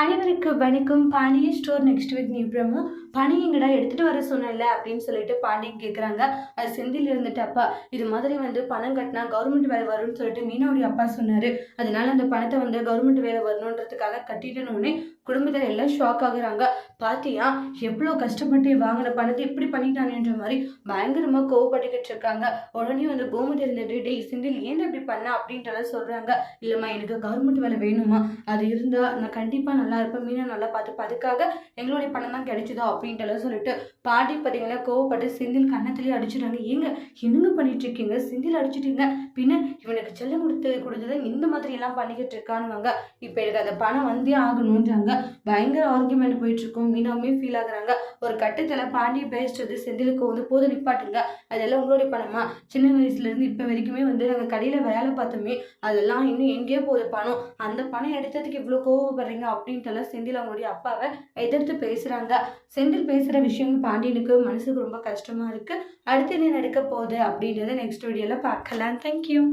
அனைவருக்கும் வணக்கம். Pandian store next week new promo. பணம் எங்கடா எடுத்துட்டு வர சொன்னல அப்படின்னு சொல்லிட்டு பாண்டியன் கேட்குறாங்க. அது செந்தில் இருந்துட்டு, அப்பா இது மாதிரி பணம் கட்டினா கவர்மெண்ட் வேலை வரும்னு சொல்லிட்டு மீனாவுடைய அப்பா சொன்னாரு. அதனால அந்த பணத்தை கவர்மெண்ட் வேலை வரணுன்றதுக்காக கட்டிட்டனோடனே குடும்பத்தில் எல்லாம் ஷாக் ஆகுறாங்க. பாத்தியா எவ்வளோ கஷ்டப்பட்டு வாங்கின பணத்தை இப்படி பண்ணிட்டானேன்ற மாதிரி பயங்கரமா கோவப்பட்டுக்கிட்டு இருக்காங்க. உடனே கோமதி இருந்துட்டு, டேய் செந்தில் ஏன் இப்படி பண்ண அப்படின்றத சொல்றாங்க. இல்லம்மா எனக்கு கவர்மெண்ட் வேலை வேணுமா, அது இருந்தா நான் கண்டிப்பா நல்லா இருப்பேன், மீனா நல்லா பார்த்துப்பேன், அதுக்காக எங்களுடைய பணம் தான் கிடைச்சதோ அப்படின்ட்டு சொல்லிட்டு பாட்டி பார்த்தீங்கன்னா கோவப்பட்டு செந்தில் கன்னத்திலேயே அடிச்சிடுறாங்க. ஏங்க என்னங்க பண்ணிட்டு இருக்கீங்க, செந்தில் அடிச்சிட்டீங்க, பின்ன இவனுக்கு செல்லம் கொடுத்தது இந்த மாதிரி எல்லாம் பண்ணிக்கிட்டு இருக்கானுவாங்க. இப்போ எனக்கு அந்த பணம் வந்தே ஆகணுன்றாங்க. பயங்கர ஆர்குமெண்ட் போயிட்டு இருக்கும். மீனாவுமே ஃபீல் ஆகுறாங்க. ஒரு கட்டத்தில் பாண்டியை பேசுறது செந்திலுக்கு போது நிப்பாட்டுங்க, அதெல்லாம் உங்களுடைய பணமா, சின்ன வயசுல இருந்து இப்போ வரைக்குமே நாங்கள் கடையில் வேலை பார்த்தோமே அதெல்லாம் இன்னும் எங்கேயோ போகுது பணம், அந்த பணம் எடுத்ததுக்கு இவ்வளோ கோவப்படுறீங்க அப்படின்ட்டு செந்தில் அவங்களுடைய அப்பாவை எதிர்த்து பேசுறாங்க. செந்தில் பேசுற விஷயம் பாண்டியனுக்கு மனசுக்கு ரொம்ப கஷ்டமா இருக்கு. அடுத்து என்ன நடக்க போகுது அப்படின்றத நெக்ஸ்ட் வீடியோல பார்க்கலாம். தேங்க்யூ.